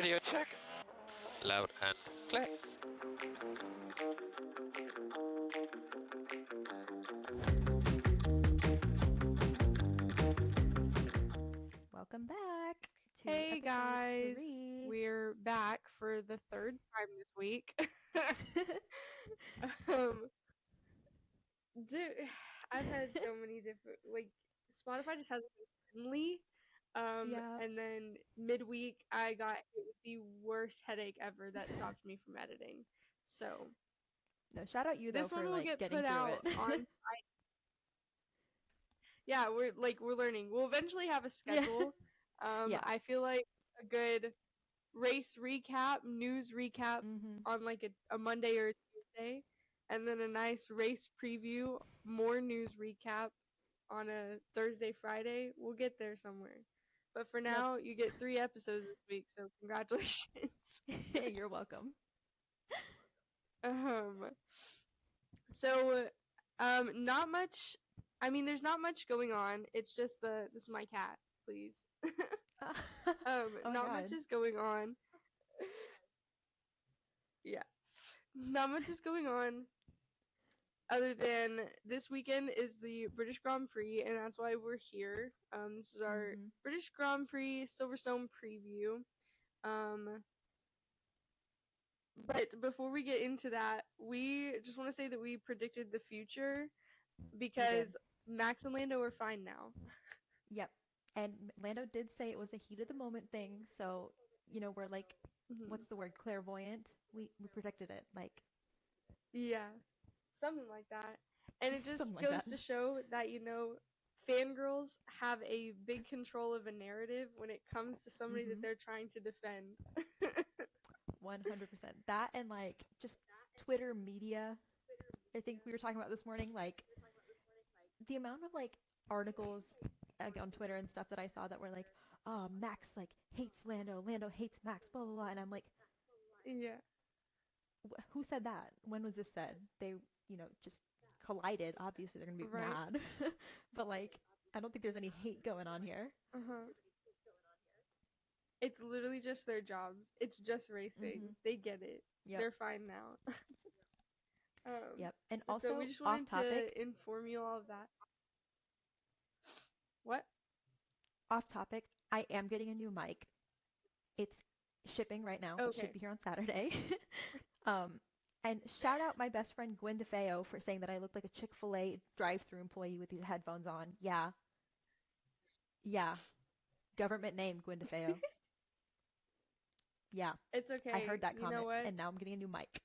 Radio check. Loud and clear. Welcome back to Hey episode guys, 3. we're back for the third time this week. um, dude, I've had so many different, Spotify just hasn't been friendly. Yeah. And then midweek I got hit with the worst headache ever that stopped me from editing. So No, shout out you though this for one will get getting put through out it. on. Yeah, we're learning. We'll eventually have a schedule. Yeah. I feel like a good race recap, news recap Mhm. on like a Monday or a Tuesday, and then a nice race preview, more news recap on a Thursday, Friday. We'll get there somewhere. But for now, you get 3 episodes this week, so congratulations. You're welcome. um so not much. I mean, there's not much going on. It's just this is my cat, please. Oh my Not god. much is going on. Yeah. Not much is going on other than this weekend is the British Grand Prix, and that's why we're here. This is our Mhm. British Grand Prix Silverstone preview. But before we get into that, we just want to say that we predicted the future because Max and Lando are fine now. Yep. And Lando did say it was a heat of the moment thing, so we're what's the word? Clairvoyant. We predicted it. Yeah, something like that. And it just Something like goes that. to show that, fangirls have a big control of a narrative when it comes to somebody that Mhm. they're trying to defend. 100%. That and just Twitter media. I think we were talking about this morning the amount of articles on Twitter and stuff that I saw that were oh, Max hates Lando, Lando hates Max, blah blah blah, and I'm like, Yeah. who said that? When was this said? They, just collided. Obviously, they're gonna be Right. mad, but I don't think there's any hate going on here. Uh-huh. It's literally just their jobs. It's just racing. Mhm. They get it. Yep. They're fine now. Yep. And So also we just off wanted topic. to inform you all of that. What? Off topic. I am getting a new mic. It's shipping right now. It Okay. should be here on Saturday. And shout out my best friend Gwen DeFeo for saying that I look like a Chick-fil-A drive-through employee with these headphones on. Yeah. Yeah. Government name, Gwen DeFeo. Yeah. It's okay. I heard that You know comment, what? and now I'm getting a new mic.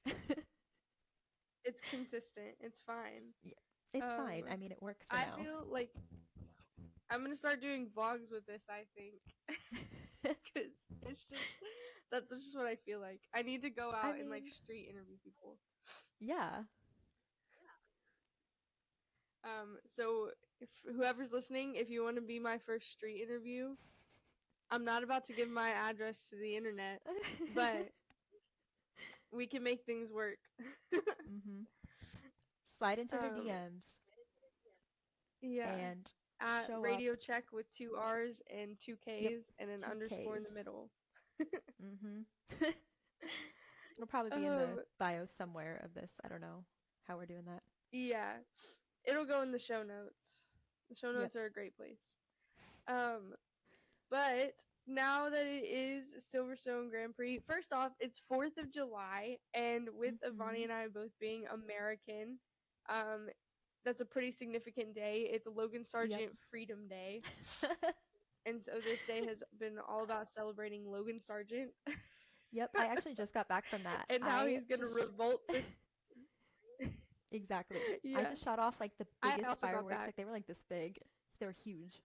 It's consistent. It's fine. Yeah. It's fine. I mean, it works for I now. feel like I'm gonna start doing vlogs with this, I think. Because that's just what I feel like. I need to go out and street interview people. Yeah. So if whoever's listening, if you want to be my first street interview, I'm not about to give my address to the internet, but we can make things work. Mm-hmm. Slide into her DMs. Yeah. And at show Radio up. Check with 2 R's and 2 K's and an 2 underscore in Ks. the middle. Mm-hmm. It'll probably be in the bio somewhere of this. I don't know how we're doing that. Yeah. It'll go in the show notes. The show notes are a great place. But now that it is Silverstone Grand Prix, first off, it's 4th of July, and with Avani and I both being American, that's a pretty significant day. It's Logan Sargent Freedom Day. And so this day has been all about celebrating Logan Sargent. Yep, I actually just got back from that. And how he's going to revolt this. Exactly. Yeah. I just shot off the biggest fireworks. They were this big. They were huge.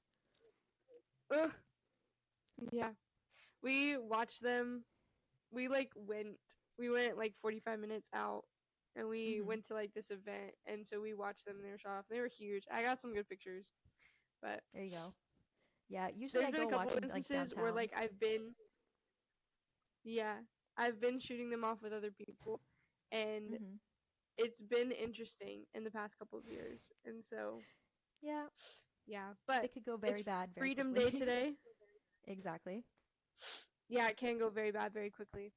Yeah. We watched them. We went 45 minutes out, and we went to this event, and so we watched them. They were shot off. They were huge. I got some good pictures. But there you go. Yeah, usually there's been a couple instances downtown. where I've been shooting them off with other people, and it's been interesting in the past couple of years. And so yeah, but it could go very bad very Freedom quickly. Day today. Exactly. Yeah, it can go very bad very quickly.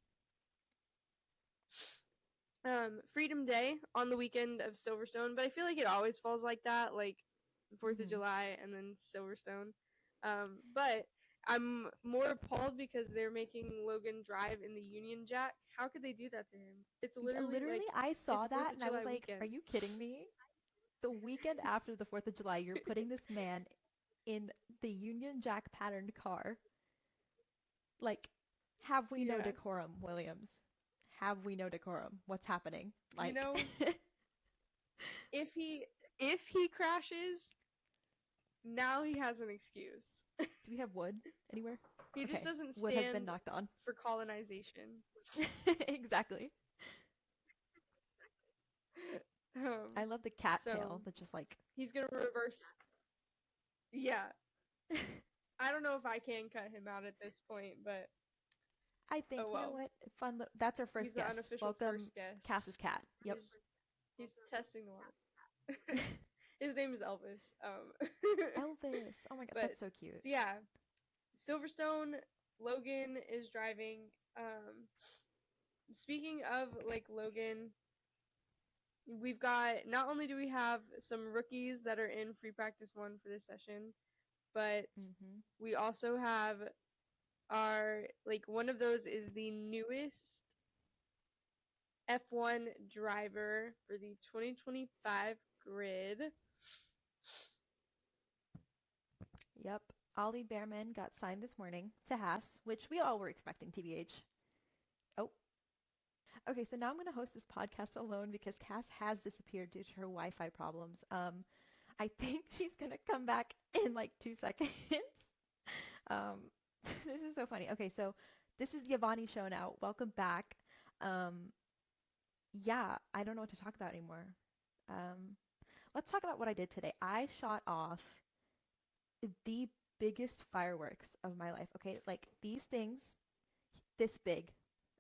Freedom Day on the weekend of Silverstone, but I feel like it always falls like that, like 4th of July and then Silverstone. But I'm more appalled because they're making Logan drive in the Union Jack. How could they do that to him? It's Yeah, literally literally, like I saw it's 4th that of and I was July like, weekend. are you kidding me? The weekend after the 4th of July, you're putting this man in the Union Jack patterned car. Like, have we no Yeah. decorum, Williams? Have we no decorum? What's happening? Like, You know, if he crashes, now he has an excuse. do we have wood anywhere? He just Okay, doesn't wood has been stand knocked on. for colonization. Exactly. I love the cat so tail that just like. he's gonna reverse. Yeah, I don't know if I can cut him out at this point, but I think oh you know well. what? Fun. That's our He's first the guest. unofficial Welcome, first guest. Cass's cat. Yep. He's testing the water. His name is Elvis. Elvis. Oh my god, But, that's so cute. So yeah, Silverstone. Logan is driving. Speaking of like Logan, we've got not only do we have some rookies that are in free practice 1 for this session, but we also have our like one of those is the newest F1 driver for the 2025 grid. Yep. Ollie Behrman got signed this morning to Haas, which we all were expecting, TBH. Oh. Okay, so now I'm going to host this podcast alone because Cass has disappeared due to her Wi-Fi problems. I think she's going to come back in like 2 seconds. This is so funny. Okay, so this is the Avani show now. Welcome back. Yeah, I don't know what to talk about anymore. Let's talk about what I did today. I shot off the biggest fireworks of my life. Okay, like these things, this big.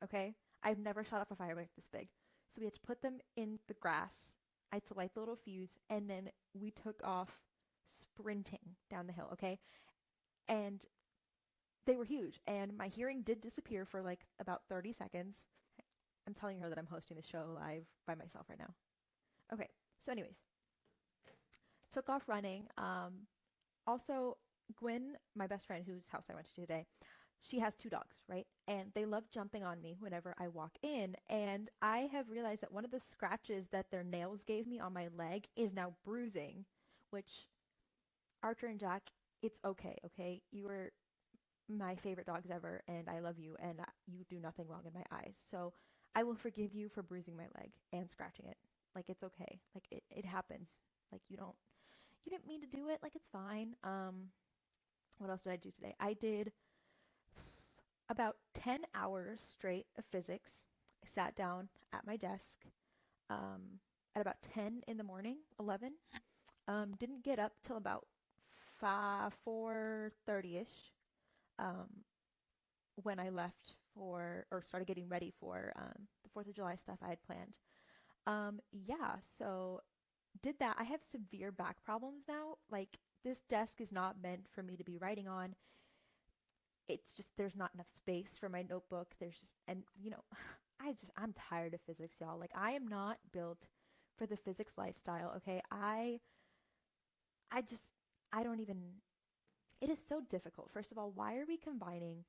Okay, I've never shot off a firework this big. So we had to put them in the grass. I had to light the little fuse, and then we took off sprinting down the hill. Okay, and they were huge. And my hearing did disappear for like about 30 seconds. I'm telling her that I'm hosting the show live by myself right now. Okay, so anyways, took off running. Also, Gwen, my best friend whose house I went to today, she has 2 dogs, right? And they love jumping on me whenever I walk in. And I have realized that one of the scratches that their nails gave me on my leg is now bruising, which, Archer and Jack, it's okay, okay? You are my favorite dogs ever, and I love you, and you do nothing wrong in my eyes. So I will forgive you for bruising my leg and scratching it. Like, it's okay. Like, it happens. Like, you didn't mean to do it. Like, it's fine. What else did I do today? I did about 10 hours straight of physics. I sat down at my desk at about 10 in the morning, 11. Didn't get up till about 4:30ish when I left or started getting ready for the 4th of July stuff I had planned. Yeah, so did that. I have severe back problems now. Like, this desk is not meant for me to be writing on. It's just there's not enough space for my notebook. There's just, and I'm tired of physics, y'all. Like, I am not built for the physics lifestyle, okay? I don't even, it is so difficult. First of all, why are we combining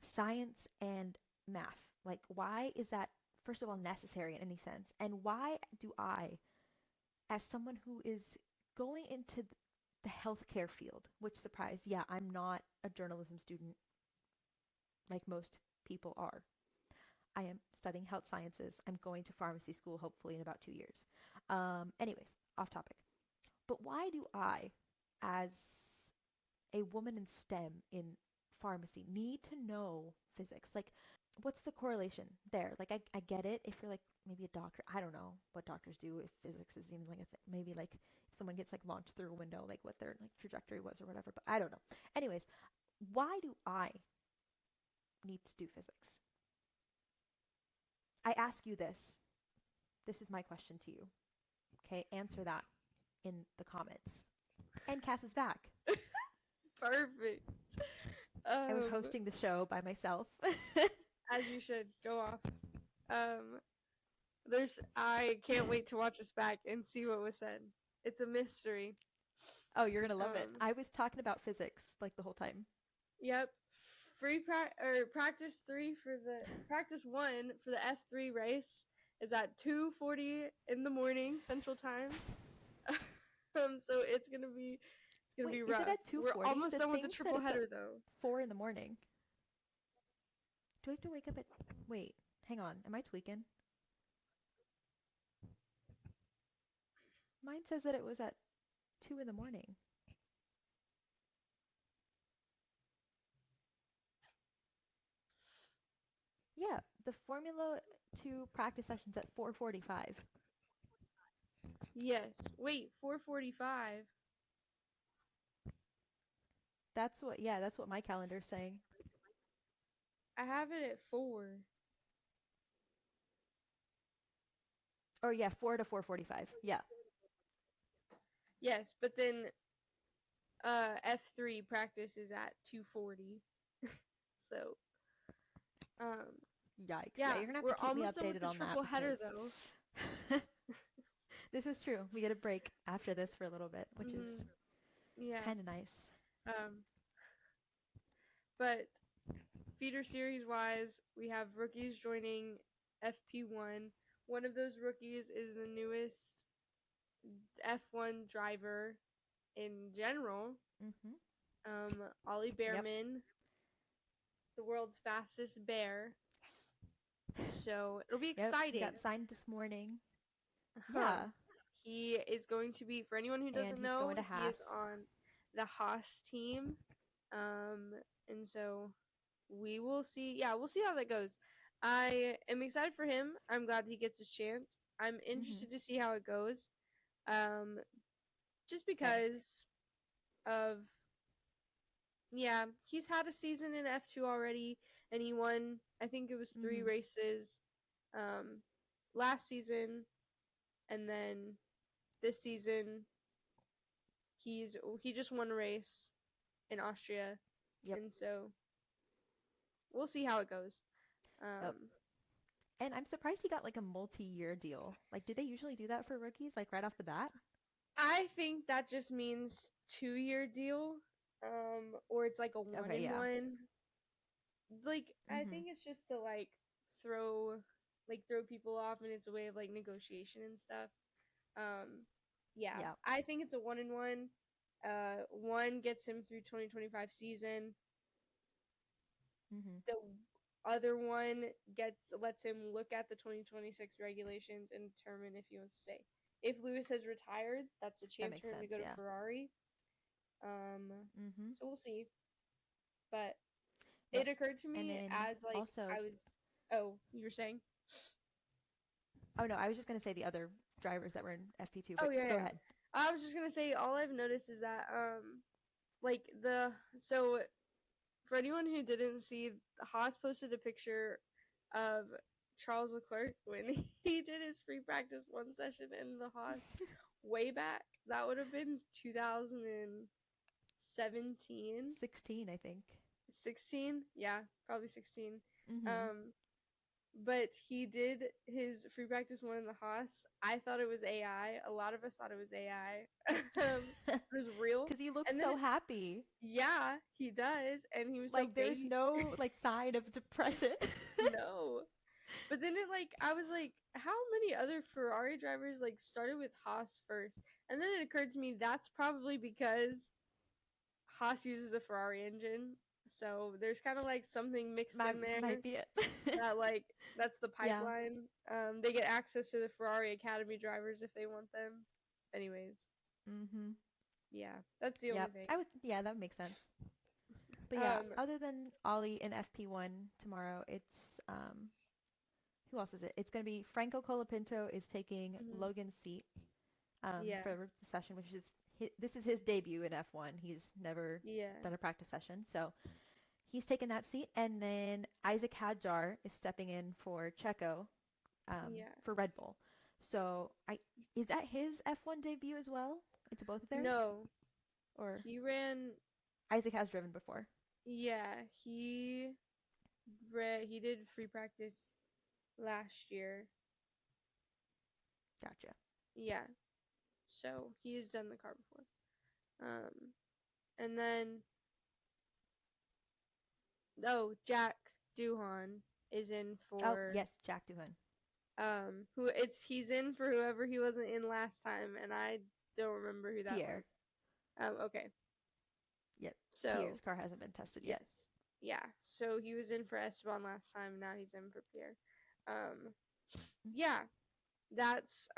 science and math? Like, why is that, first of all, necessary in any sense? And why do I, as someone who is going into the healthcare field, which, surprise, yeah, I'm not a journalism student like most people are. I am studying health sciences. I'm going to pharmacy school hopefully in about 2 years. Anyways, off topic. But why do I, as a woman in STEM in pharmacy, need to know physics? Like, what's the correlation there? Like, I get it if you're like maybe a doctor. I don't know what doctors do if physics is even like a thing. Maybe like if someone gets like launched through a window, like what their like trajectory was or whatever. But I don't know. Anyways, why do I need to do physics? I ask you this. This is my question to you. Okay, answer that in the comments. And Cass is back. Perfect. I was Um, hosting the show by myself. as you should. Go off. I can't wait to watch this back and see what was said. It's a mystery. Oh, you're gonna love it. Um, I was talking about physics like the whole time. Yep. Practice 1 for the F3 race is at 2:40 in the morning Central Time. So it's gonna be Wait, is it rough. at We're 2:40? almost The done with the thing said triple it's at header though. 4 in the morning. Do I have to wake up at? Wait, hang on. Am I tweaking? Mine says that it was at 2 in the morning. Yeah, the Formula 2 practice session's at 4:45. Yes. Wait, 4:45. That's what my calendar's saying. I have it at 4. Or yeah, 4 to 4:45. Yeah. Yes, but then F3 practice is at 2:40. So, um Yikes. yeah, You're gonna have we're to keep me almost done with updated the on that triple header because though. this is true. We get a break after this for a little bit, which is Yeah. kind of nice. But feeder series wise, we have rookies joining FP1. One of those rookies is the newest F1 driver in general, Mhm. Ollie Behrman, the world's fastest bear. So it'll be Yep, exciting. he got signed this morning. Huh. Yeah. He is going to be, for anyone who And doesn't he's know, going to he is Haas. on the Haas team. And so we will see. Yeah, we'll see how that goes. I am excited for him. I'm glad he gets his chance. I'm interested to see how it goes. Just because of, yeah, he's had a season in F2 already, and he won, I think it was 3 races last season, and then this season he just won a race in Austria. Yep. And so we'll see how it goes. Yep. And I'm surprised he got like a multi-year deal. Like, do they usually do that for rookies, like right off the bat? I think that just means 2-year deal, or it's like a one Okay, in yeah. one. Like I think it's just to throw people off, and it's a way of like negotiation and stuff. Yeah. I think it's a one in one. One gets him through 2025 season. The other one lets him look at the 2026 regulations and determine if he wants to stay. If Lewis has retired, that's a chance for him to go to Ferrari. So we'll see. But it occurred to me as like also, I was. Oh, you were saying? Oh no, I was just gonna say the other drivers that were in FP2. Oh But yeah, go yeah. ahead. I was just gonna say all I've noticed is that so for anyone who didn't see, Haas posted a picture of Charles Leclerc when he did his free practice 1 session in the Haas way back. That would have been 2017. 16, I think. 16? Yeah, probably 16. But he did his free practice 1 in the Haas. I thought it was AI. A lot of us thought it was AI. It was real. Because he looks so happy. Yeah, he does. And he was like, so there's no like sign of depression. No. But then I was like, how many other Ferrari drivers like started with Haas first? And then it occurred to me that's probably because Haas uses a Ferrari engine. So there's kind of like something mixed in there. Might be it. That's the pipeline. Yeah. They get access to the Ferrari Academy drivers if they want them. Anyways. Yeah, that's the only thing. That would make sense. But yeah, other than Ollie in FP1 tomorrow, it's who else is it? It's going to be Franco Colapinto is taking Logan's seat for the session, which is this is his debut in F1. He's never done a practice session, so he's taking that seat. And then Isaac Hadjar is stepping in for Checo for Red Bull. So is that his F1 debut as well? It's both of theirs? No. Or he ran. Isaac has driven before. Yeah, he did free practice last year. Gotcha. Yeah, so he has done the car before. And then Jack Duhan is in Oh, for yes, Jack Doohan. he's in for whoever he wasn't in last time, and I don't remember who that Pierre. was. Okay. Yep. So Pierre's car hasn't been tested yet. yes, yeah. So he was in for Esteban last time. Now he's in for Pierre. Yeah, that's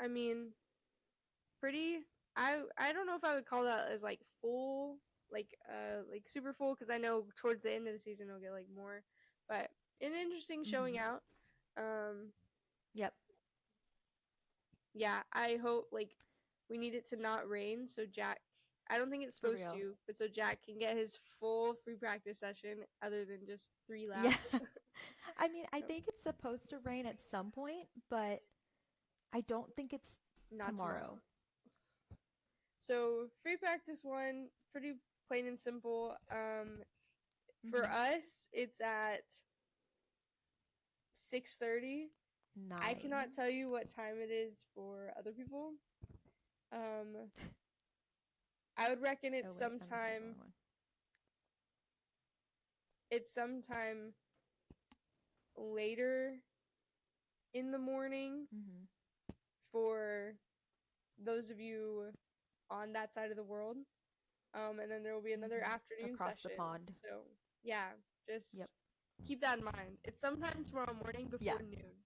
pretty. I don't know if I would call that as like full, like super full, because I know towards the end of the season it'll get like more, but an interesting showing out. Yep. Yeah, I hope like we need it to not rain so Jack. I don't think it's For supposed real. to, but so Jack can get his full free practice session other than just 3 Yeah. laps. I mean, I think it's supposed to rain at some point, but I don't think it's Not tomorrow. So free practice 1, pretty plain and simple. For us, it's at 6:30. I 9. cannot tell you what time it is for other people. I would reckon Oh, wait, I'm looking at the wrong one. it's sometime later in the morning for those of you on that side of the world. And then there will be another afternoon Across session. the pond. So yeah, just keep that in mind. It's sometime tomorrow morning before noon.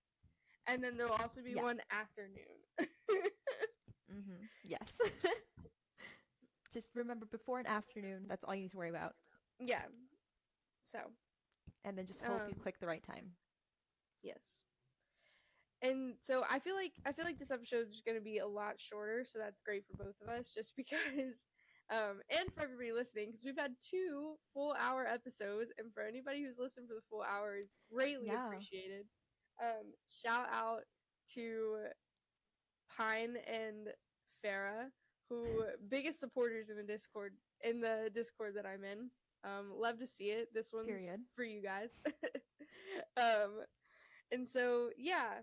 And then there'll also be one afternoon. Yes. Just remember, before and afternoon, that's all you need to worry about. Yeah. So. And then just hope you click the right time. Yes. And so I feel like this episode is going to be a lot shorter, so that's great for both of us, just because, and for everybody listening, because we've had 2 full-hour episodes, and for anybody who's listened for the full hour, it's greatly appreciated. Shout out to Pine and Farah, who biggest supporters in the Discord that I'm in. Love to see it. This one's for you guys. And so yeah.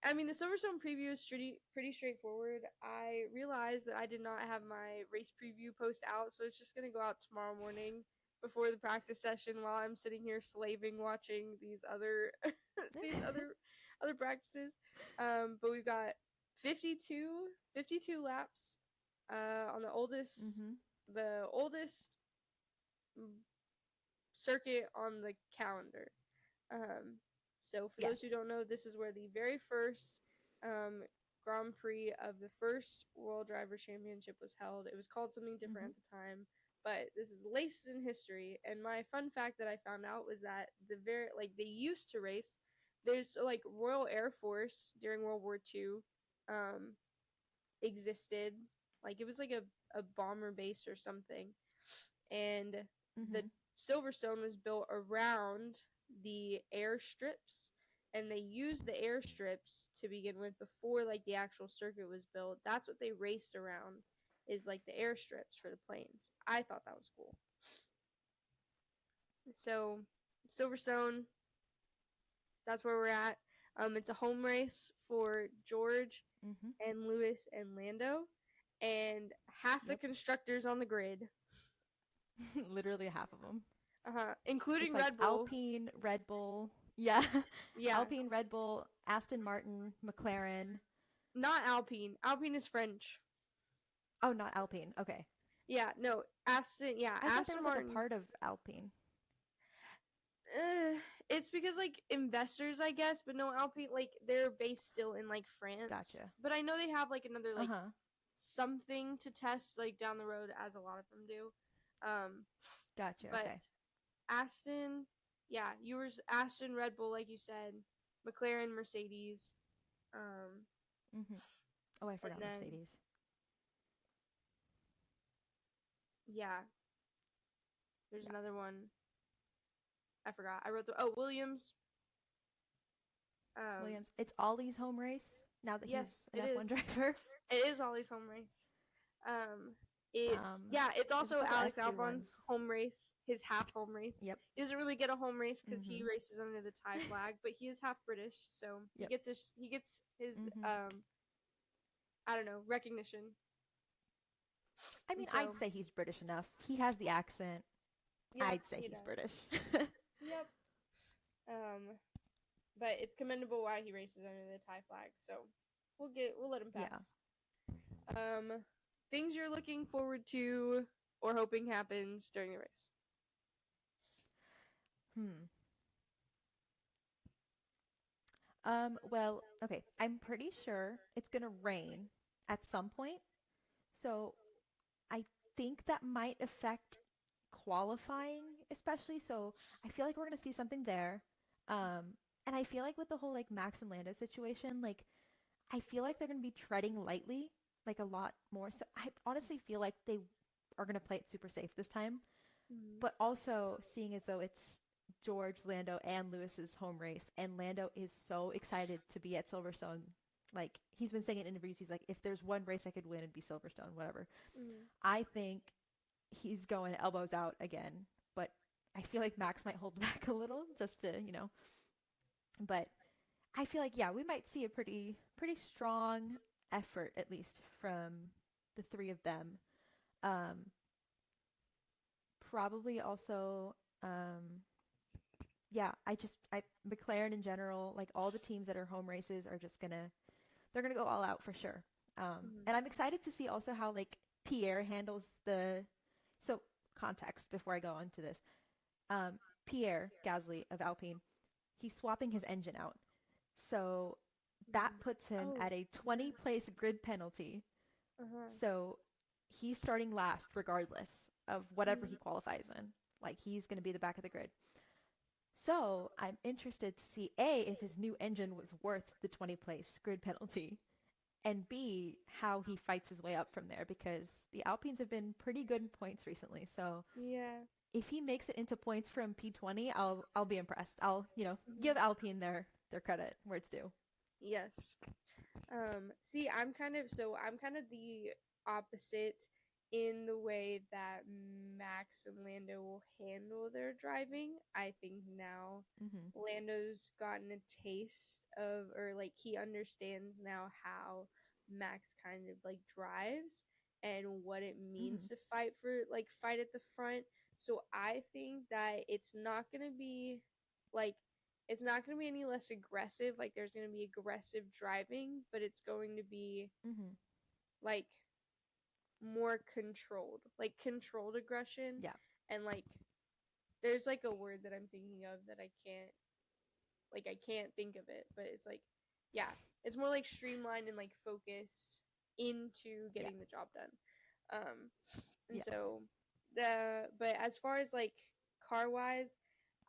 I mean, the Silverstone preview is pretty straightforward. I realized that I did not have my race preview post out, so it's just going to go out tomorrow morning before the practice session while I'm sitting here slaving watching these other other practices. But we've got 52 laps on the oldest circuit on the calendar. So for those who don't know, this is where the very first Grand Prix of the first World Driver Championship was held. It was called something different at the time, but this is laced in history. And my fun fact that I found out was that they used to race. There's like Royal Air Force during World War II existed. Like it was like a bomber base or something. And the Silverstone was built around the airstrips, and they used the airstrips to begin with before like the actual circuit was built. That's what they raced around, is like the airstrips for the planes. I thought that was cool. So Silverstone, that's where we're at. It's a home race for George and Lewis and Lando, and half the constructors on the grid. Literally half of them. Including like Red Bull. Alpine, Red Bull. Yeah. Yeah. Alpine, Red Bull, Aston Martin, McLaren. Not Alpine. Alpine is French. Oh, not Alpine. Okay. Yeah, no. Aston, yeah. I Aston thought there was Martin. like a part of Alpine. It's because like investors, I guess, but no, Alpine, like they're based still in like France. Gotcha. But I know they have like another like something to test like down the road, as a lot of them do. Gotcha. But okay. Aston, yeah, Aston, Red Bull, like you said, McLaren, Mercedes. Oh, I forgot Mercedes. Yeah. There's another one. I forgot. I wrote Williams. Williams. It's Ollie's home race now that he's an F1 driver. It is Ollie's home race. It's There's a also couple Alex F2 Albon's ones. home race, his half home race. Yep. He doesn't really get a home race because he Mhm. races under the Thai flag, but he is half British, so Yep. he gets his Mhm. I don't know, recognition. I And mean, so I'd say he's British enough. He has the accent. yeah, I'd say he he's does. British. Yep. But it's commendable why he races under the Thai flag, so we'll let him Yeah. pass. Things you're looking forward to or hoping happens during the race. Hmm. Well, okay. I'm pretty sure it's gonna rain at some point. So I think that might affect qualifying, especially. So I feel like we're gonna see something there. Um, and I feel like with the whole like Max and Lando situation, like I feel like they're gonna be treading lightly, like a lot more. So I honestly feel like they are gonna play it super safe this time. Mm-hmm. But also seeing as though it's George, Lando, and Lewis's home race, and Lando is so excited to be at Silverstone. Like he's been saying in interviews, he's like, if there's one race I could win, it'd be Silverstone, whatever. Mm-hmm. I think he's going elbows out again, but I feel like Max might hold back a little just to, But I feel like yeah, we might see a pretty strong effort at least from the three of them. Um, Probably also yeah, I McLaren in general, like all the teams that are home races are just they're gonna go all out for sure. Mm-hmm. And I'm excited to see also how like Pierre handles the so context before I go on to this. Pierre Gasly of Alpine, he's swapping his engine out. So that puts him Oh, at a yeah. 20 place grid penalty. Uh-huh. So he's starting last regardless of whatever he Mm-hmm. qualifies in. Like he's going to be the back of the grid. So I'm interested to see A, if his new engine was worth the 20 place grid penalty, and B, how he fights his way up from there because the Alpines have been pretty good in points recently. So Yeah. if he makes it into points from P20, I'll be impressed. I'll, Mm-hmm. give Alpine their credit where it's due. Yes. See, I'm kind of the opposite in the way that Max and Lando will handle their driving. I think now Mhm. Lando's gotten a taste of, or like he understands now how Max kind of like drives and what it means Mhm. to fight at the front. So I think that like it's not going to be any less aggressive. Like there's going to be aggressive driving, but it's going to be Mhm. like more controlled, like controlled aggression. Yeah. And like there's like a word that I'm thinking of that I can't think of it, but it's like yeah, it's more like streamlined and like focused into Yeah. getting the job done. Um and Yeah. so but as far as like car wise,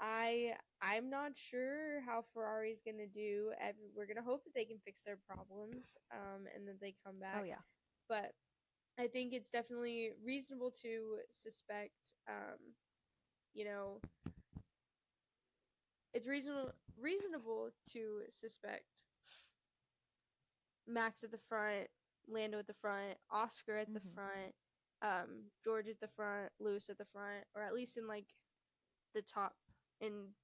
I'm not sure how Ferrari's gonna do. We're gonna hope that they can fix their problems, and that they come Oh back. yeah. But I think it's definitely reasonable to suspect. You know, it's reasonable to suspect Max at the front, Lando at the front, Oscar at the Mhm. front, George at the front, Lewis at the front, or at least in like the top in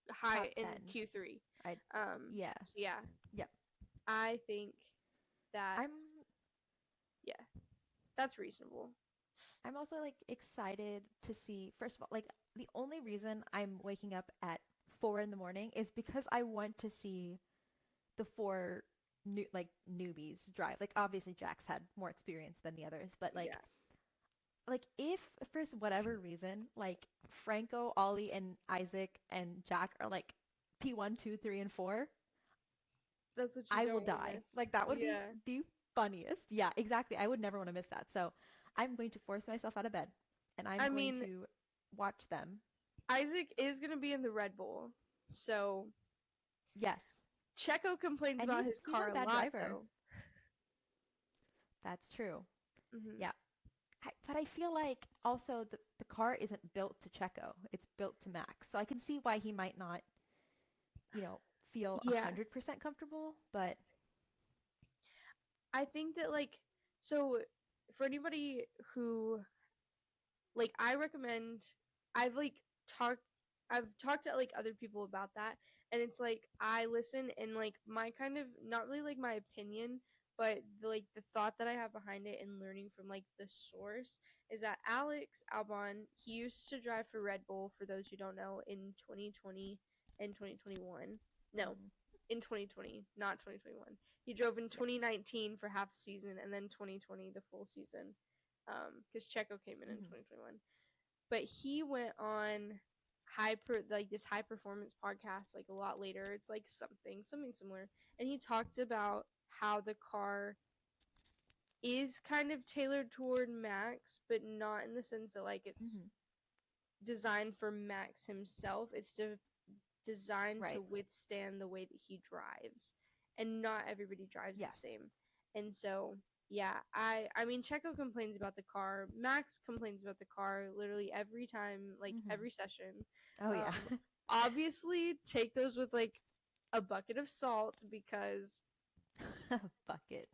Top high in 10. Q3. I Yeah. So yeah, Yep. I think that I'm yeah, that's reasonable. I'm also like excited to see first of all like the only reason I'm waking up at 4 in the morning is because I want to see the four newbies drive. Like obviously Jack's had more experience than the others, but Yeah, like if for whatever reason like Franco, Ollie, and Isaac and Jack are like P1, 2, 3, and 4, that's what you I will don't want to die. miss. Like that would be Yeah, the funniest. Yeah, exactly. I would never want to miss that. So I'm going to force myself out of bed and I'm I going mean to watch them. Isaac is gonna be in the Red Bull, so Yes. Checo complains And about he's his he's not car a a bad lot driver. though. That's true. Hmm. Yeah. But I feel like also the car isn't built to Checo. It's built to Max. So I can see why he might not, you know, feel Yeah, 100% comfortable, but I think that like so for anybody who, like, I recommend, I've like talked I've talked to like other people about that, and it's like I listen, and like my kind of, not really like my opinion, but like the thought that I have behind it and learning from like the source is that Alex Albon, he used to drive for Red Bull, for those who don't know, in 2020 and 2021. No, Mhm. in 2020, not 2021. He drove in 2019 for half a season, and then 2020 the full season, because Checo came in Mhm. 2021. But he went on this high performance podcast like a lot later. It's like something similar, and he talked about how the car is kind of tailored toward Max, but not in the sense that like it's Mhm. designed for Max himself. It's designed to Right. withstand the way that he drives, and not everybody drives the Yes. same. And so, yeah, I mean, Checo complains about the car. Max complains about the car literally every time, like Mhm. every session. Oh yeah. Obviously, take those with like a bucket of salt, because Bucket.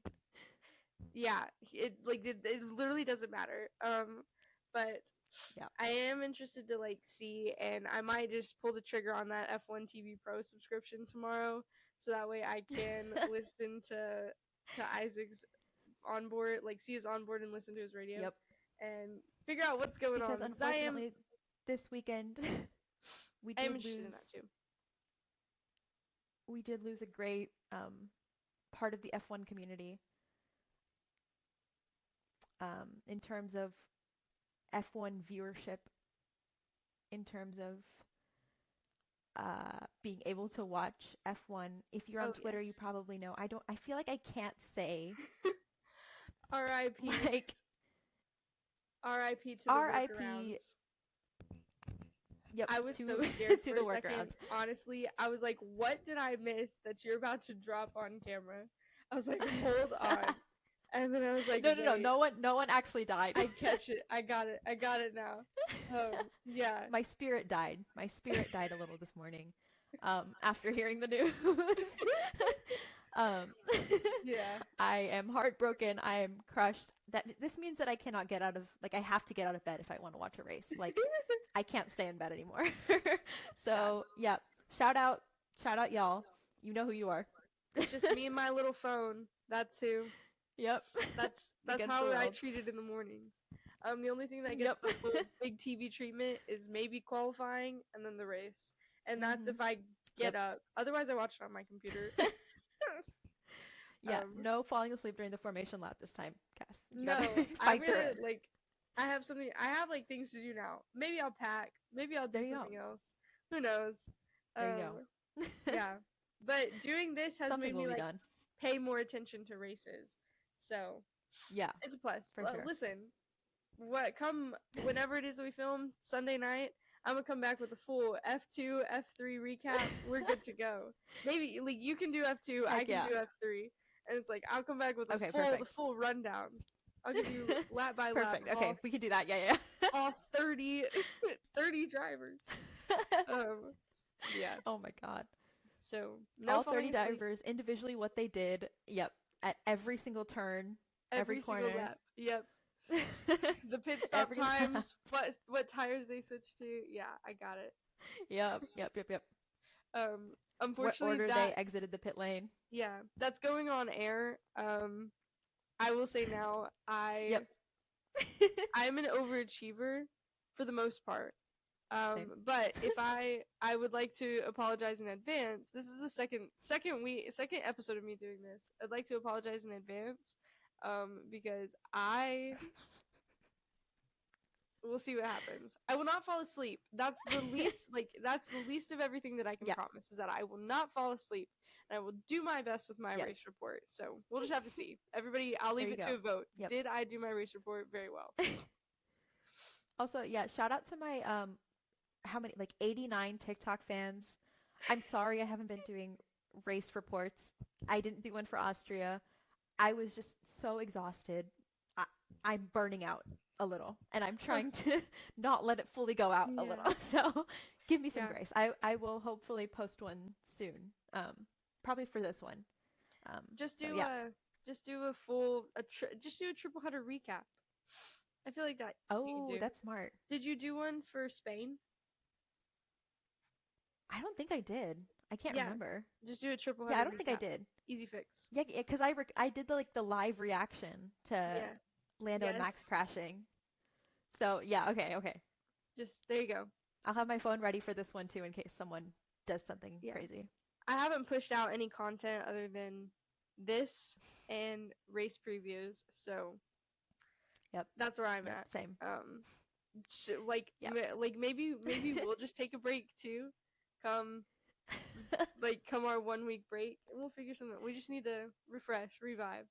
yeah, it literally doesn't matter. But Yeah. I am interested to like see, and I might just pull the trigger on that F1 TV Pro subscription tomorrow, so that way I can listen to Isaac's onboard, like see his onboard and listen to his radio, Yep. and figure out what's going on. Because Because I am unfortunately, this weekend we I am did interested in lose. that too. We did lose a great part of the F1 community in terms of F1 viewership, in terms of being able to watch F1. If you're on Oh Twitter, you yes. probably know. I feel like I can't say R.I.P. like R.I.P. to the R.I.P. workarounds. Yep. I was to so scared to for the a second. workarounds. Honestly, I was like, what did I miss that you're about to drop on camera? I was like, hold on. And then I was like, No, no, no. wait, No one actually died. I catch it. I got it. I got it now. Yeah. My spirit died. My spirit died a little this morning after hearing the news. um, Yeah. I am heartbroken. I am crushed. This means that I cannot get out of, like, I have to get out of bed if I want to watch a race. Like, I can't stay in bed anymore. So yeah, shout out y'all. You know who you are. It's just me and my little phone. That's who. Yep. That's Against how the I world. treat it in the mornings. The only thing that gets Yep. the full big TV treatment is maybe qualifying and then the race, and that's Mhm. if I get Yep. up. Otherwise, I watch it on my computer. Yeah, no falling asleep during the formation lap this time, Cass. You No, gotta I'm fight through gonna it. like. I have something. I have like things to do now. Maybe I'll pack. Maybe I'll do There you go. something else. Who knows? There you go. Yeah, but doing this has Something made will me be like done. pay more attention to races. So Yeah, it's a plus. for sure. Listen, whenever it is that we film Sunday night, I'm gonna come back with a full F2, F3 recap. We're good to go. Maybe like you can do F2, I Heck can yeah. do F3, and it's like I'll come back with Okay, the perfect. full rundown. I'll give you lap by lap. Perfect. Okay, we can do that. Yeah, All 30 drivers. Yeah. Oh my god. So no All 30 falling asleep. divers individually what they did. Yep. At every single turn, every Single corner. lap. Yep. The pit stop Every lap. times, what tires they switched to. Yeah, I got it. Yep. What Unfortunately order that they exited the pit lane. yeah, that's going on air. I will say now, Yep. I'm an overachiever for the most part. Same. But if I would like to apologize in advance. This is the second episode of me doing this. I'd like to apologize in advance, because we'll see what happens. I will not fall asleep. That's the least that's the least of everything that I can promise, is that I will not fall asleep, and I will do my best with my race report. So we'll just have to see. Everybody, I'll leave it to a vote. Yep. Did I do my race report very well? Also, yeah, shout out to my how many, like 89 TikTok fans. I'm sorry I haven't been doing race reports. I didn't do one for Austria. I was just so exhausted. I'm burning out a little, and I'm trying to not let it fully go out a little. So give me some grace. I will hopefully post one soon. Probably for this one. Just do Just do just do a triple header recap. I feel like that's what you Oh, do. that's smart. Did you do one for Spain? I don't think I did. I can't Yeah. remember. Just do a triple Yeah, header I don't think I recap. did. Easy fix. Yeah, because I did the live reaction to Yeah. Lando and Max Yes. crashing. So yeah, okay. Just there you go. I'll have my phone ready for this one too in case someone does something Yeah. crazy. I haven't pushed out any content other than this and race previews, so Yep. that's where I'm at. Same. Like Yep. like maybe we'll just take a break too. Come our 1 week break, and we'll figure something. We just need to refresh, revive.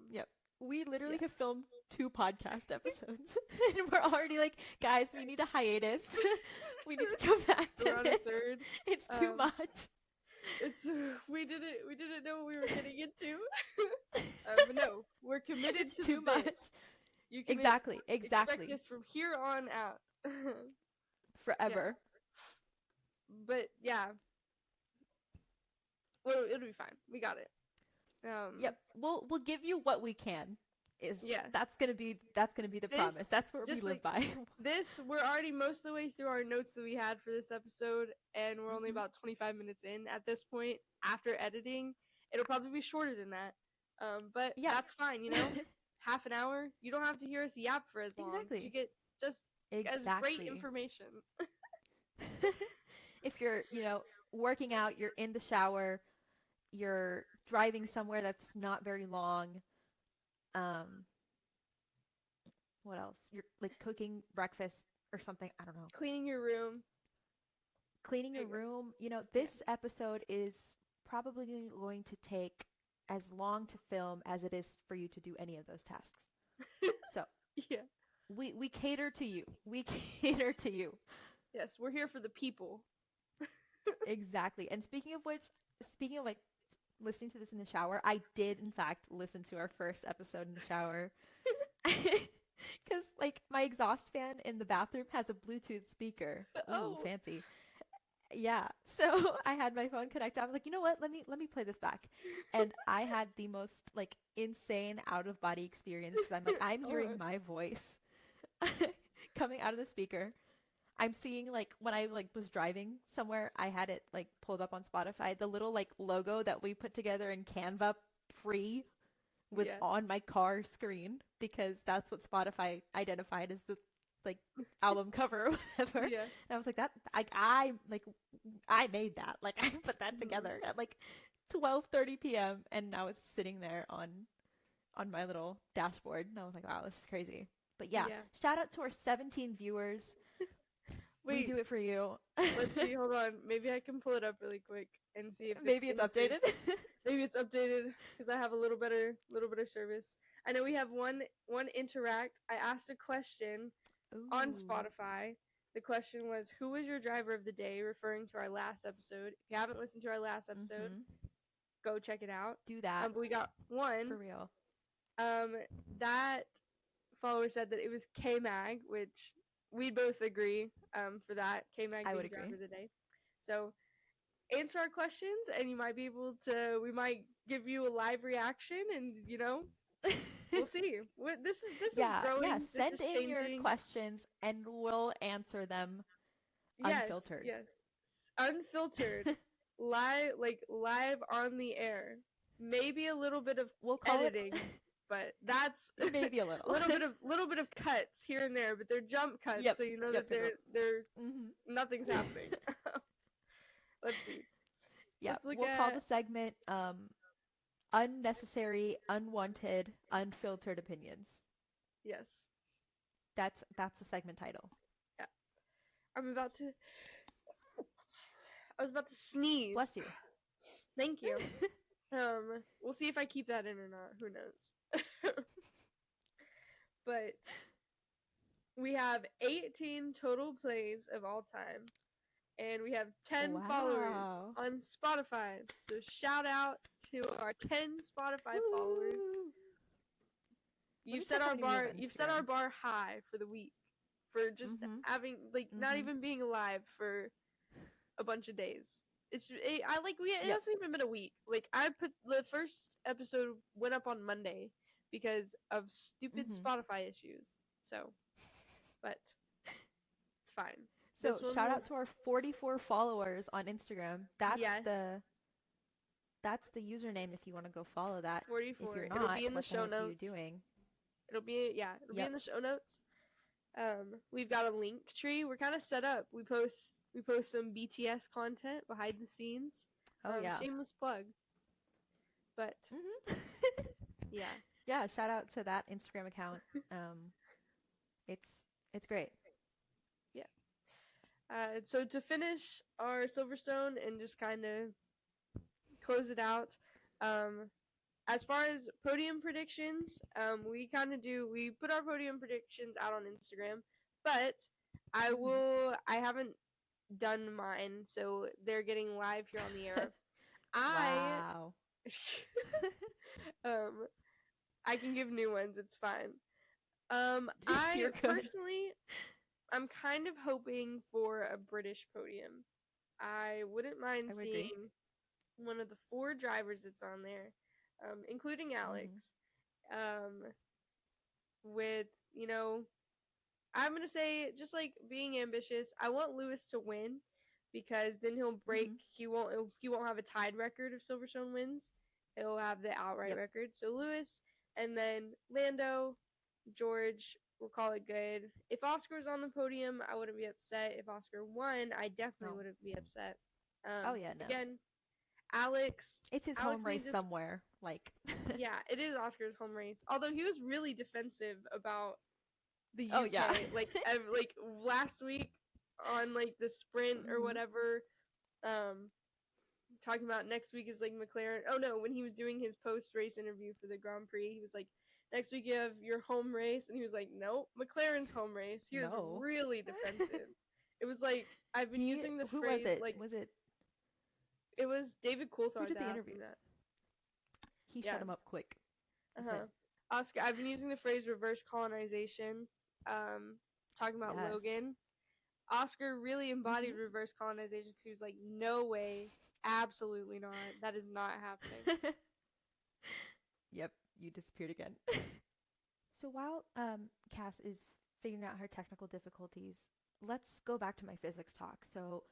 Yep. We literally Yeah. have filmed 2 podcast episodes, and we're already like, guys, we need a hiatus. We need to come back to We're on this. a third. It's too much. It's we didn't know what we were getting into. But no, we're committed It's to too the bit. much. You can Exactly. expect us from here on out. Forever. But yeah, well, it'll be fine. We got it. Yep. We'll give you what we can. Yeah. That's gonna be the promise. That's what we just live like by. This, we're already most of the way through our notes that we had for this episode, and we're only Mhm. about 25 minutes in at this point. After editing, it'll probably be shorter than that. But Yeah. that's fine, you know. Half an hour. You don't have to hear us yap for as long. Exactly. You get just as great information. If you're, working out, you're in the shower, you're driving somewhere that's not very long. What else? You're like cooking breakfast or something. I don't know. Cleaning your room. Cleaning your room. This episode is probably going to take as long to film as it is for you to do any of those tasks. So yeah, we cater to you. We cater to you. Yes, we're here for the people. Exactly. And speaking of like listening to this in the shower, I did in fact listen to our first episode in the shower. Because like my exhaust fan in the bathroom has a Bluetooth speaker. Ooh, fancy. Yeah. So I had my phone connected. I was like, you know what? Let me play this back. And I had the most like insane out of body experience because I'm hearing my voice coming out of the speaker. I'm seeing like when I like was driving somewhere, I had it like pulled up on Spotify. The little like logo that we put together in Canva free was on my car screen because that's what Spotify identified as the like album cover or whatever. Yeah. And I was like, I made that. Like I put that together at like 12:30 p.m. and now it's sitting there on my little dashboard. And I was like, wow, this is crazy. But yeah. Shout out to our 17 viewers. We do it for you. Let's see. Hold on. Maybe I can pull it up really quick and see if maybe it's updated. Maybe it's updated because I have a little better service. I know we have one interact. I asked a question on Spotify. The question was, "Who was your driver of the day?" Referring to our last episode. If you haven't listened to our last episode, go check it out. Do that. But we got one for real. That follower said that it was K Mag, which we both agree for that. K-Mag being driver of the day. So answer our questions and you might be able to, we might give you a live reaction and, we'll see. This is growing. Yeah, send this is in your questions and we'll answer them unfiltered. Yes. Unfiltered. live on the air. Maybe a little bit of editing. But that's maybe a little little bit of cuts here and there, but they're jump cuts, so you know that they're nothing's happening. Let's see. Yeah, we'll call the segment unnecessary, unwanted, unfiltered opinions. Yes. That's the segment title. Yeah. I was about to sneeze. Bless you. Thank you. We'll see if I keep that in or not. Who knows? But we have 18 total plays of all time, and we have 10 followers on Spotify. So shout out to our 10 Spotify followers. You've set our bar. You've set our bar high for the week, for just having not even being alive for a bunch of days. I like it Yep. hasn't even been a week. Like I put the first episode went up on Monday because of stupid Mhm. Spotify issues. So, but it's fine. So This one shout will out to our 44 followers on Instagram. yes, That's the username if you want to go follow that. If 44. you're It'll be not, in the what the show heck are you notes. doing? It'll be Yep. in the show notes. We've got a link tree. We're kind of set up. We post some BTS content behind the scenes. Oh yeah. Shameless plug, but Mhm. yeah. Yeah, shout out to that Instagram account. Um it's great. Yeah. So to finish our Silverstone and just kind of close it out, as far as podium predictions, we put our podium predictions out on Instagram, but I haven't done mine, so they're getting live here on the air. I Wow. um I can give new ones, it's fine. I You're good. personally I'm kind of hoping for a British podium. I wouldn't mind I would agree. seeing one of the 4 drivers that's on there, including Mhm. Alex, um, with, I'm going to say, just like being ambitious, I want Lewis to win because then Mhm. he won't have a tied record of Silverstone wins. He'll have the outright Yep. record. So Lewis, and then Lando, George, we'll call it good. If Oscar was on the podium, I wouldn't be upset. If Oscar won, I definitely No. wouldn't be upset. Oh yeah, no. Again, Alex. It's his Alex home race needs to. somewhere. Like Yeah, it is Oscar's home race. Although he was really defensive about the Oh UK, yeah. like last week on like the sprint or Mhm. whatever. Talking about next week is like McLaren. Oh no, when he was doing his post race interview for the Grand Prix, he was like, "Next week you have your home race," and he was like, "Nope, McLaren's home race." He was No. really defensive. It was like I've been He using the who was phrase it? like Was it it was David who Coulthard did that the asked me interviews? that. He Yeah. shut him up quick. Uh He huh. said, Oscar, I've been using the phrase reverse colonization. Talking about "Yes." Logan. Oscar really embodied Mhm. reverse colonization because he was like, "No way, absolutely not. That is not happening." Yep, you disappeared again. So while Cass is figuring out her technical difficulties, let's go back to my physics talk. So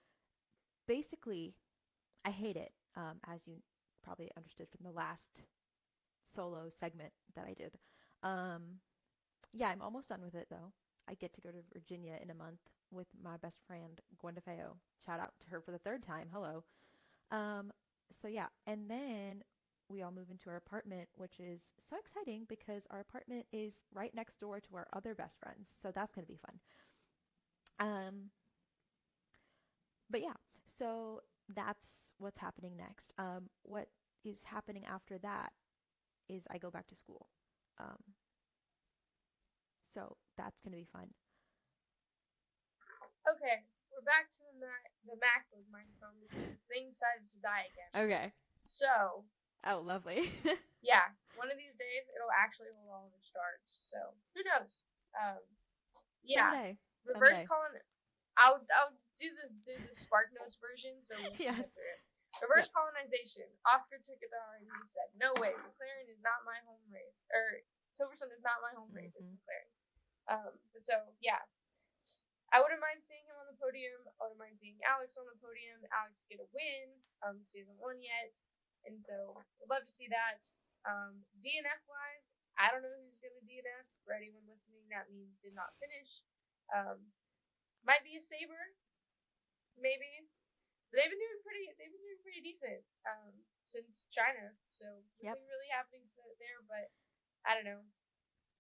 basically, I hate it, as you probably understood from the last solo segment that I did. Um, yeah, I'm almost done with it though. I get to go to Virginia in a month with my best friend Gwen DeFeo. Shout out to her for the third time. Hello. Um, so yeah, and then we all move into our apartment, which is so exciting because our apartment is right next door to our other best friends. So that's gonna be fun. Um, but yeah, so that's what's happening next. What is happening after that is I go back to school. Um, so that's gonna be fun. Okay, we're back to the MacBook microphone because this thing decided to die again. Okay. So Oh, lovely. yeah, one of these days it'll actually hold all of its charge. So who knows? Yeah, Someday. reverse Someday. colon. I'll do the Spark Notes version so we can Yes. get through it. Reverse Yep. colonization. Oscar took it down and he said, "No way, McLaren is not my home race, or Silverstone is not my home race. It's Mhm. McLaren." But so yeah, I wouldn't mind seeing him on the podium. I wouldn't mind seeing Alex on the podium. Alex get a win. He hasn't won yet, and so would love to see that. DNF wise, I don't know who's gonna DNF. For anyone listening, that means did not finish. Might be a Saber, maybe. But they've been doing pretty decent since China. So Yep. nothing really happening there. But I don't know.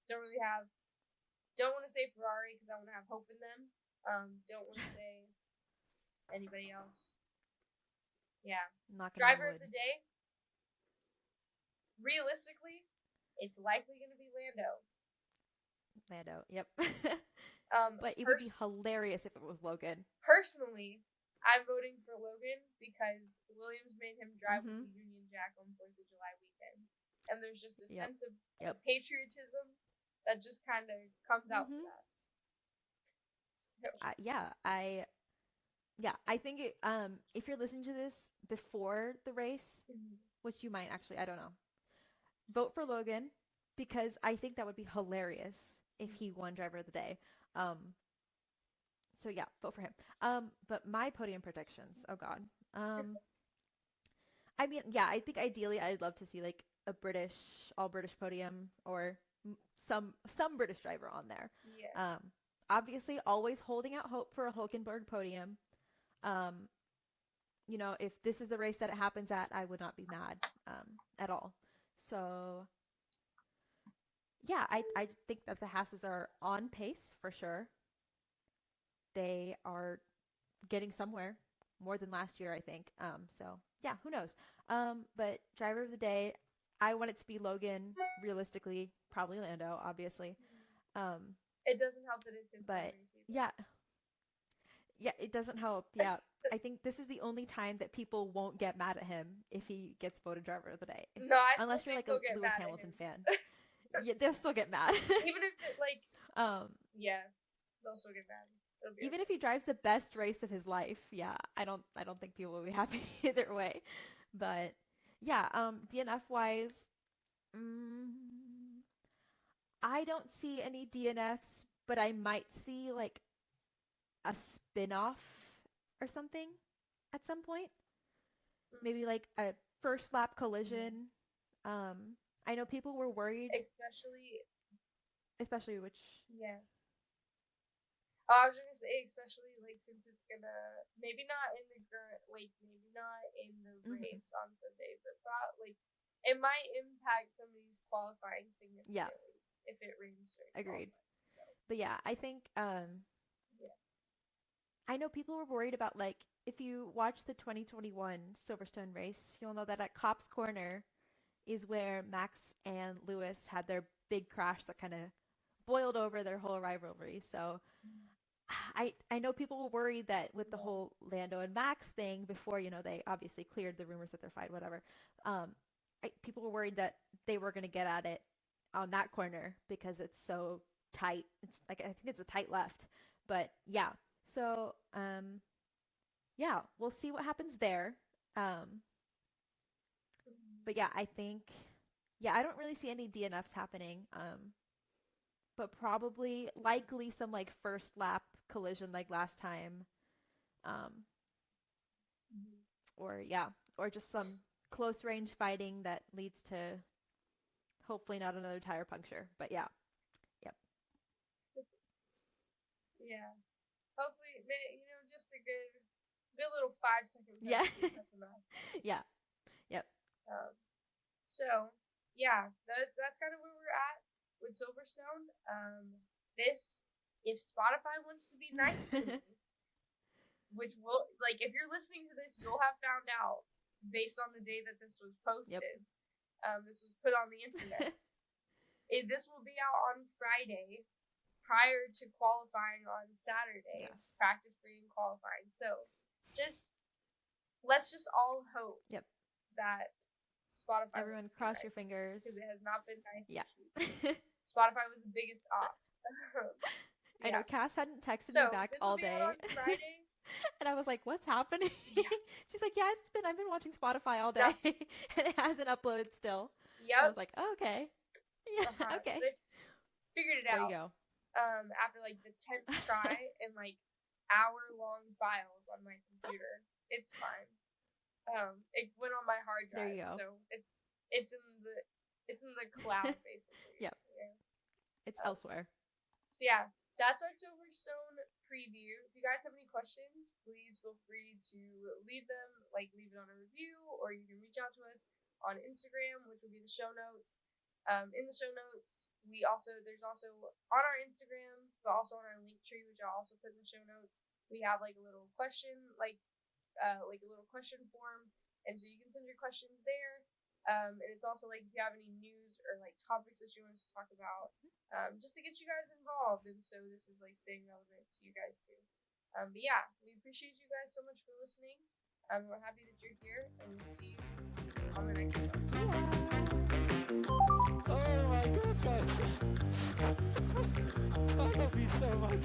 Don't want to say Ferrari because I want to have hope in them. Don't want to say anybody else. Yeah. Knocking on Driver wood. of the day. Realistically, it's likely going to be Lando. Lando. Yep. Um, But it would be hilarious if it was Logan. Personally, I'm voting for Logan because Williams made him drive with Mhm. the Union Jack on 4th of July weekend. And there's just a Yep. sense of Yep. patriotism that just kind of comes out for Mhm. that. So, Yeah, I yeah, I think if you're listening to this before the race, which you might actually, I don't know, vote for Logan because I think that would be hilarious if he won driver of the day. Um, so yeah, vote for him. But my podium predictions. Oh God. Um, I mean, yeah, I think ideally I'd love to see like a British, all British podium or some British driver on there. Yeah. Obviously, always holding out hope for a Hulkenberg podium. Um, you know, if this is the race that it happens at, I would not be mad at all. So yeah, I think that the Hasses are on pace for sure. They are getting somewhere more than last year, I think. So yeah, who knows? But driver of the day, I want it to be Logan. Realistically, probably Lando, obviously. Um, It doesn't help that it's his but race either. yeah, yeah, it doesn't help. Yeah, I think this is the only time that people won't get mad at him if he gets voted driver of the day. No, I Unless still you're think like they'll a get Lewis mad at Hamilton him. fan. Yeah, they'll still get mad. Even if it, like, um, yeah, they'll still get mad. even if he drives the best race of his life, yeah, I don't think people will be happy either way. But yeah, DNF wise, mm, I don't see any DNFs, but I might see like a spin-off or something at some point. Maybe like a first lap collision. I know people were worried, especially which yeah. Oh, I was just gonna say, especially like since it's gonna maybe not in the maybe not in the race on Sunday, but like it might impact some of these qualifying significantly if it rains during agreed. Qualifying, so. But yeah, I think Yeah. I know people were worried about like if you watch the 2021 Silverstone race, you'll know that at Copse Corner is where Max and Lewis had their big crash that kind of boiled over their whole rivalry. So I know people were worried that with the whole Lando and Max thing before, you know, they obviously cleared the rumors that they're fight, whatever. People were worried that they were going to get at it on that corner because it's so tight. It's like, I think it's a tight left, but yeah. So, yeah, we'll see what happens there. But yeah, I think, yeah, I don't really see any DNFs happening. But probably likely some like first lap collision like last time. Or yeah, or just some close range fighting that leads to hopefully not another tire puncture. But yeah. Yep. Yeah. Hopefully, you know, just a good little 5-second Yeah. That's enough. Yeah. Yep. So yeah, that's kind of where we're at with Silverstone. If Spotify wants to be nice to me, which will, like, if you're listening to this, you'll have found out based on the day that this was posted. Yep. This was put on the internet. This will be out on Friday, prior to qualifying on Saturday. Yes. Practice 3 and qualifying. So, let's just all hope. Yep. That Spotify. Everyone, cross your fingers because it has not been nice. Yeah. This week. Spotify was the biggest off. I know Cass hadn't texted me back all day. On Friday. And I was like, what's happening? Yeah. She's like, yeah, I've been watching Spotify all day. And it hasn't uploaded still. Yep. I was like, oh, okay. Yeah, okay. But I figured it out. There you go. After like the 10th try and like hour-long files on my computer. It's fine. It went on my hard drive. There you go. So it's in the cloud basically. Yep. Yeah. It's elsewhere. So yeah, that's our Silverstone preview. If you guys have any questions, please feel free to leave them, like leave it on a review, or you can reach out to us on Instagram, which will be the show notes. In the show notes, there's also on our Instagram, but also on our link tree, which I'll also put in the show notes. We have like a little question, like a little question form, and so you can send your questions there. And it's also like if you have any news or like topics that you want us to talk about, just to get you guys involved. And so this is like staying relevant to you guys too. But yeah, we appreciate you guys so much for listening. We're happy that you're here, and we'll see you on the next one. Oh my God, guys! I love you so much.